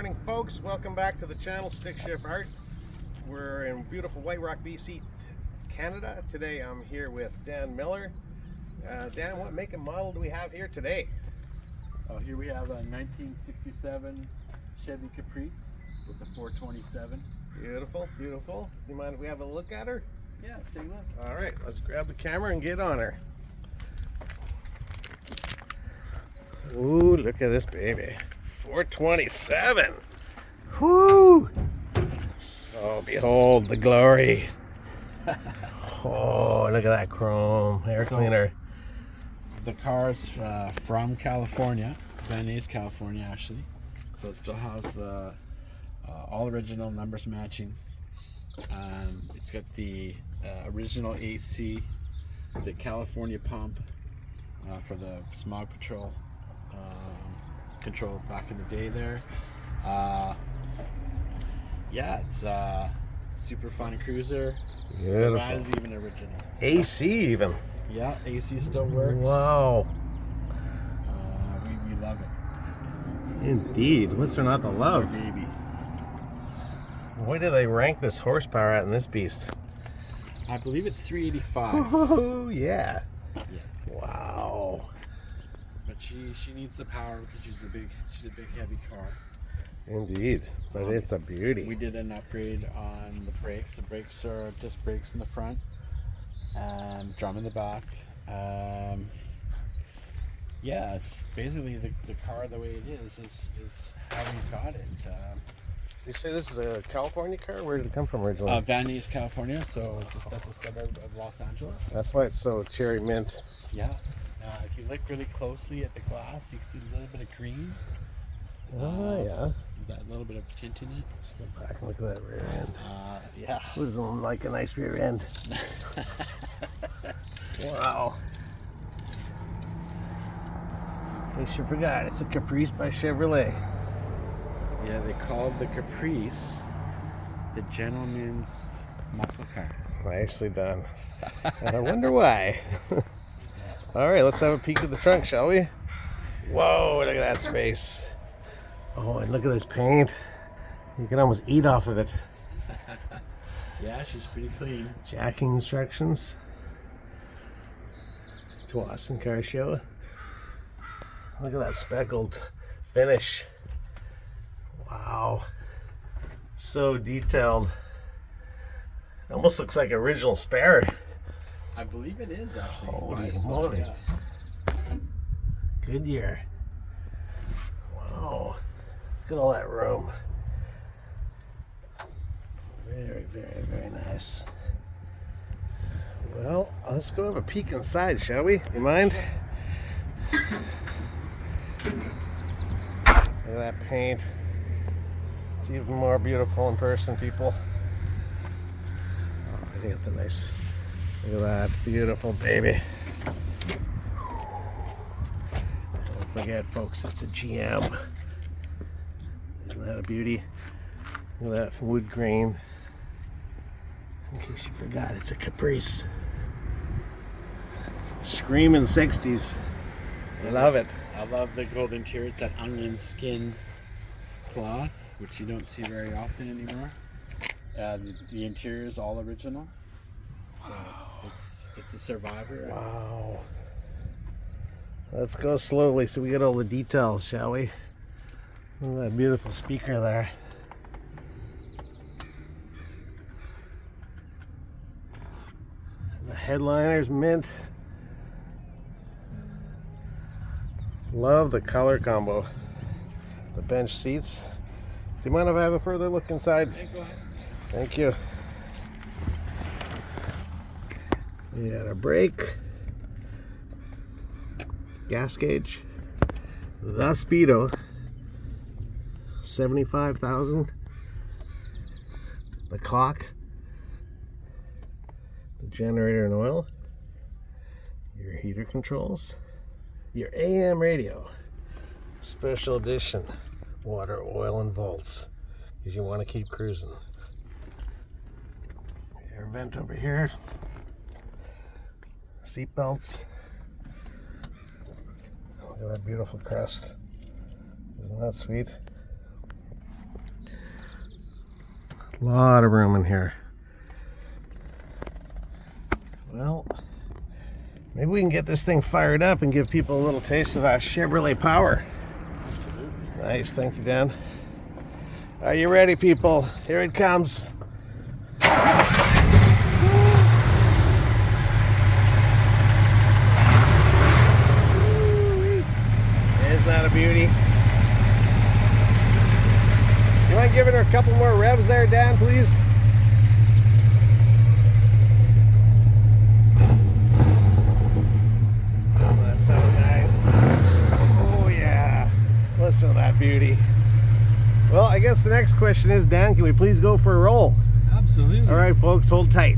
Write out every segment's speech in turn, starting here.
morning, folks. Welcome back to the channel, StickShiftArt. We're in beautiful White Rock, BC, Canada. Today I'm here with Dan Miller. Dan, what make and model do we have here today? Here we have a 1967 Chevy Caprice with a 427. Beautiful, beautiful. You mind if we have a look at her? Yeah, let's take a look. All right, let's grab the camera and get on her. Ooh, look at this baby. 427. Whoo! Oh, behold the glory. Oh, look at that chrome air cleaner. The car's from California, Van Nuys, California, actually. So it still has the all original, numbers matching. It's got the original AC, the California pump for the smog patrol control back in the day there. Yeah, it's super fun cruiser. Beautiful. The ride is even original. AC even. Yeah, AC still works. Wow. We love it. Indeed. What's there not to love? Our baby. What do they rank this horsepower at in this beast? I believe it's 385. Oh, yeah. Yeah. Wow. But she needs the power because she's a big heavy car. Indeed. But it's a beauty. We did an upgrade on the brakes. The brakes are disc brakes in the front and drum in the back. Yeah, it's basically the car the way it is how we got it. So you say this is a California car? Where did it come from originally? Van Nuys, California, so that's a suburb of Los Angeles. That's why it's so cherry mint. Yeah. If you look really closely at the glass, you can see a little bit of green. Oh, yeah. That little bit of tint in it. Step back and look at that rear end. Yeah. Who doesn't like a nice rear end? Wow. In case you forgot, it's a Caprice by Chevrolet. Yeah, they called the Caprice the gentleman's muscle car. Nicely done. And I wonder why. All right, let's have a peek at the trunk, shall we? Whoa, look at that space. Oh, and look at this paint. You can almost eat off of it. Yeah, she's pretty clean. Jacking instructions. To Austin Car Show. Look at that speckled finish. Wow. So detailed. It almost looks like original spare. I believe it is actually. Holy moly. Yeah. Goodyear. Wow. Look at all that room. Very, very, very nice. Well, let's go have a peek inside, shall we? Do you mind? Look at that paint. It's even more beautiful in person, people. Oh, I got the nice. Look at that beautiful baby. Don't forget, folks, it's a GM. Isn't that a beauty? Look at that wood grain. In case you forgot, it's a Caprice. Screaming 60s. I love it. I love the gold interior. It's that onion skin cloth, which you don't see very often anymore. The interior is all original. So it's a survivor. Wow. Let's go slowly so we get all the details, shall we? Look at that beautiful speaker there. The headliner's mint. Love the color combo. The bench seats. Do you mind if I have a further look inside? Hey, go ahead. Thank you. We got a brake, gas gauge, the speedo, 75,000, the clock, the generator and oil, your heater controls, your AM radio, special edition, water, oil, and volts, because you want to keep cruising. Air vent over here. Seat belts. Look at that beautiful crest. Isn't that sweet? A lot of room in here. Well, maybe we can get this thing fired up and give people a little taste of that Chevrolet power. Absolutely. Nice, thank you, Dan. Are you ready, people? Here it comes. Isn't that a beauty? You mind giving her a couple more revs there, Dan, please? Oh, that sounds nice. Oh, yeah. Listen to that beauty. Well, I guess the next question is, Dan, can we please go for a roll? Absolutely. All right, folks, hold tight.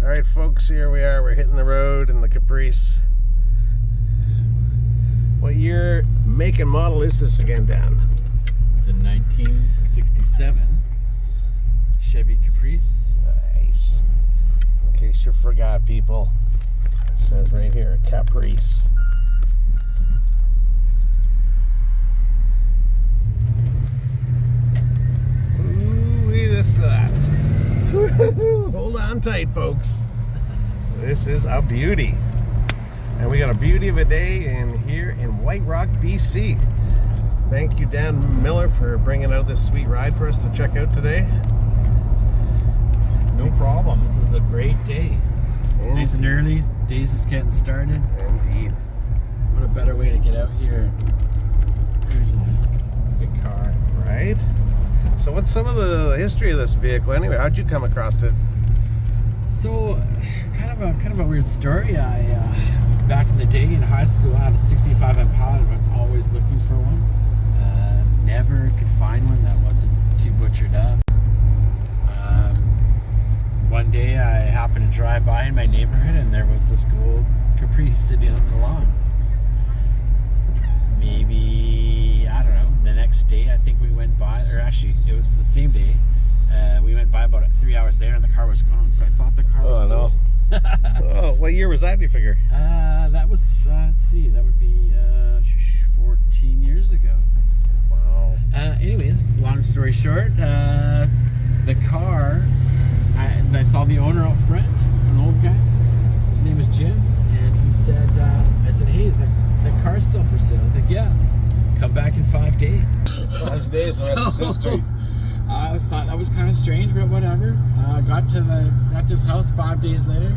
All right, folks, here we are. We're hitting the road in the Caprice. What year, make, and model is this again, Dan? It's a 1967 Chevy Caprice. Nice. In case you forgot, people, it says right here, Caprice. Ooh, listen to that. Hold on tight, folks. This is a beauty. And we got a beauty of a day in here in White Rock, BC. Thank you, Dan Miller, for bringing out this sweet ride for us to check out today. No problem. This is a great day. Nice and early. Day's just getting started. Indeed. What a better way to get out here cruising a big car. Right? So what's some of the history of this vehicle anyway? How'd you come across it? So, kind of a weird story. Back in the day in high school, I had a 65 Impala and I was always looking for one. Never could find one that wasn't too butchered up. One day I happened to drive by in my neighborhood and there was this gold Caprice sitting on the lawn. Maybe, I don't know, the next day I think we went by, or actually it was the same day. We went by about 3 hours later and the car was gone, so I thought the car was sold. Oh, what year was that, do you figure? That was, let's see, that would be 14 years ago. Wow. Anyways, long story short, the car, I saw the owner out front, an old guy. His name is Jim, and he said, I said, hey, is that car still for sale? I was like, yeah, come back in 5 days. 5 days, the rest is history. I thought that was kind of strange, but whatever. Got to his house 5 days later,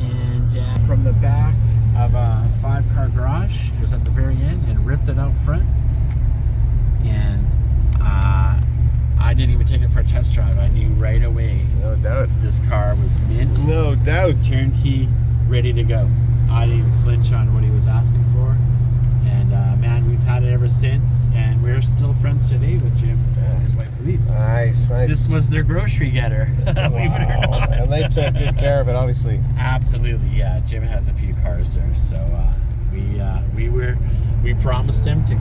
and from the back of a 5-car garage, it was at the very end, and ripped it out front. And I didn't even take it for a test drive. I knew right away. No doubt. This car was mint. No doubt. Turnkey, ready to go. I didn't even flinch on what he was asking for. And man, we've had it ever since, and we're still friends today with Jim and his wife Elise. Nice, nice. This was their grocery getter. Wow. And they took good care of it, obviously. Absolutely, yeah. Jim has a few cars there, so we promised him to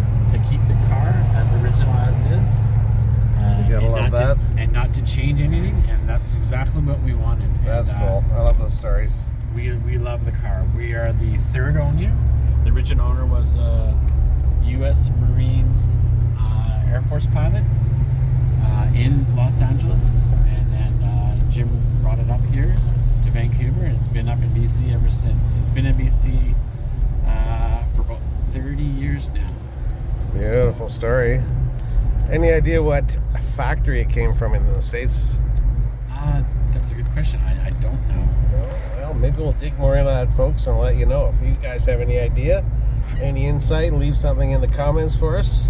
keep the car as original as is. You gotta love that. And not to change anything, and that's exactly what we wanted. That's and, cool. I love those stories. We love the car. We are the third owner. The original owner was a U.S. Marines Air Force pilot in Los Angeles, and then Jim brought it up here to Vancouver, and it's been up in BC ever since. It's been in BC for about 30 years now. Beautiful story. Any idea what factory it came from in the States? That's a good question. I don't know. Well, maybe we'll dig more into that, folks, and let you know. If you guys have any idea, any insight, leave something in the comments for us.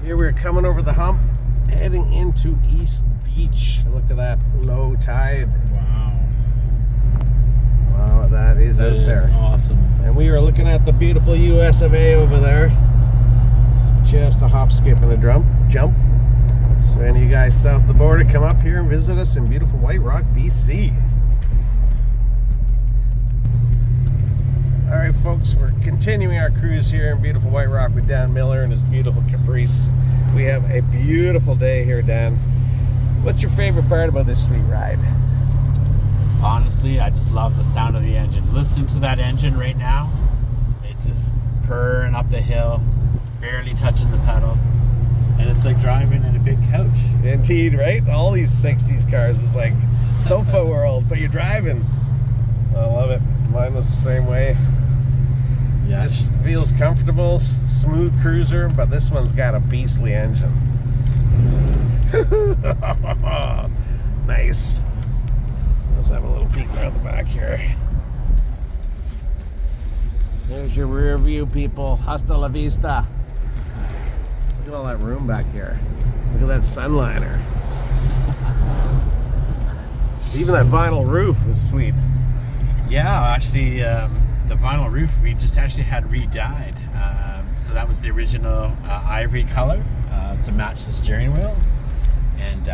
Here we're coming over the hump, heading into East Beach. Look at that low tide. Wow. Wow, that is out there. Awesome. And we are looking at the beautiful US of A over there. Just a hop, skip, and a jump. So any of you guys south of the border, come up here and visit us in beautiful White Rock, BC. All right, folks, we're continuing our cruise here in beautiful White Rock with Dan Miller and his beautiful Caprice. We have a beautiful day here, Dan. What's your favorite part about this sweet ride? Honestly, I just love the sound of the engine. Listen to that engine right now. It just purring up the hill, barely touching the pedal. And it's like driving in a big couch. Indeed, right? All these 60s cars is like sofa world, but you're driving. I love it. Mine was the same way. Yeah. Just feels comfortable, smooth cruiser, but this one's got a beastly engine. Nice. Let's have a little peek around the back here. There's your rear view, people. Hasta la vista. Look at all that room back here. Look at that sunliner. Even that vinyl roof is sweet. Yeah, actually, the vinyl roof we just actually had re-dyed. So that was the original ivory color to match the steering wheel. And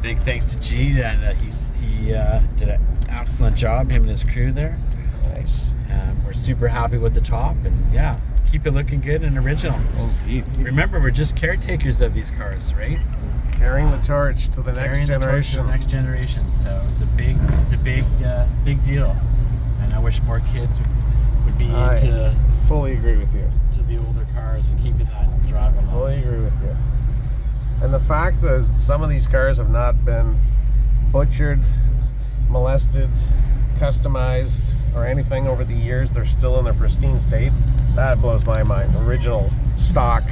big thanks to G, and he did an excellent job, him and his crew there. Nice. We're super happy with the top, and yeah, keep it looking good and original. Indeed. Remember, we're just caretakers of these cars, right? Carrying the torch to the next generation. Next generation. So it's a big deal. And I wish more kids would be into fully agree with you. To the older cars and keeping that drive along. Fully agree with you. And the fact is, some of these cars have not been butchered, molested, customized, or anything over the years. They're still in their pristine state. That blows my mind. Original stock.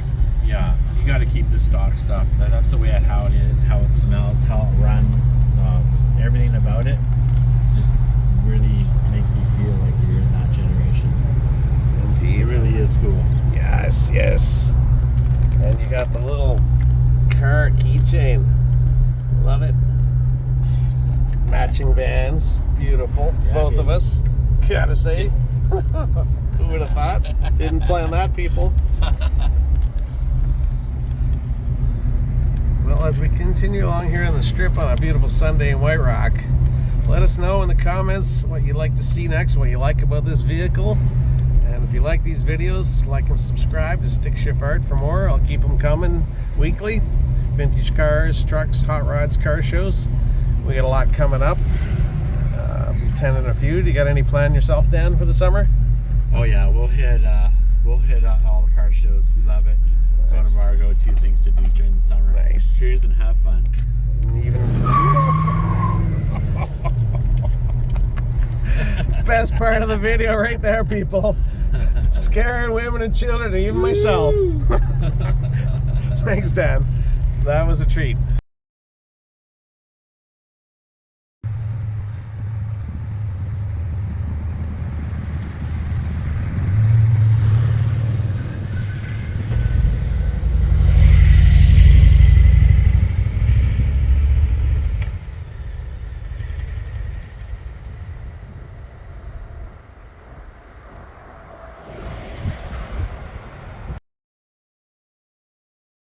Yeah, you got to keep the stock stuff. That's the way how it is, how it smells, how it runs, just everything about it. Just really makes you feel like you're in that generation. Indeed. It really is cool. Yes, yes. And you got the little car keychain. Love it. Matching vans. Beautiful. Yeah, both dude. of us. Gotta say. Who would have thought? Didn't plan that, people. Well, as we continue along here on the strip on a beautiful Sunday in White Rock, let us know in the comments what you'd like to see next, what you like about this vehicle. And if you like these videos, like and subscribe to StickShiftArt for more. I'll keep them coming weekly. Vintage cars, trucks, hot rods, car shows. We got a lot coming up. Be attending a few. Do you got any plan yourself, Dan, for the summer? Oh yeah, we'll hit all the car shows. We love it. It's one of our go-to things to do during the summer. Nice. Cruise and have fun. And even best part of the video right there, people. Scaring women and children, and even myself. Thanks, Dan. That was a treat.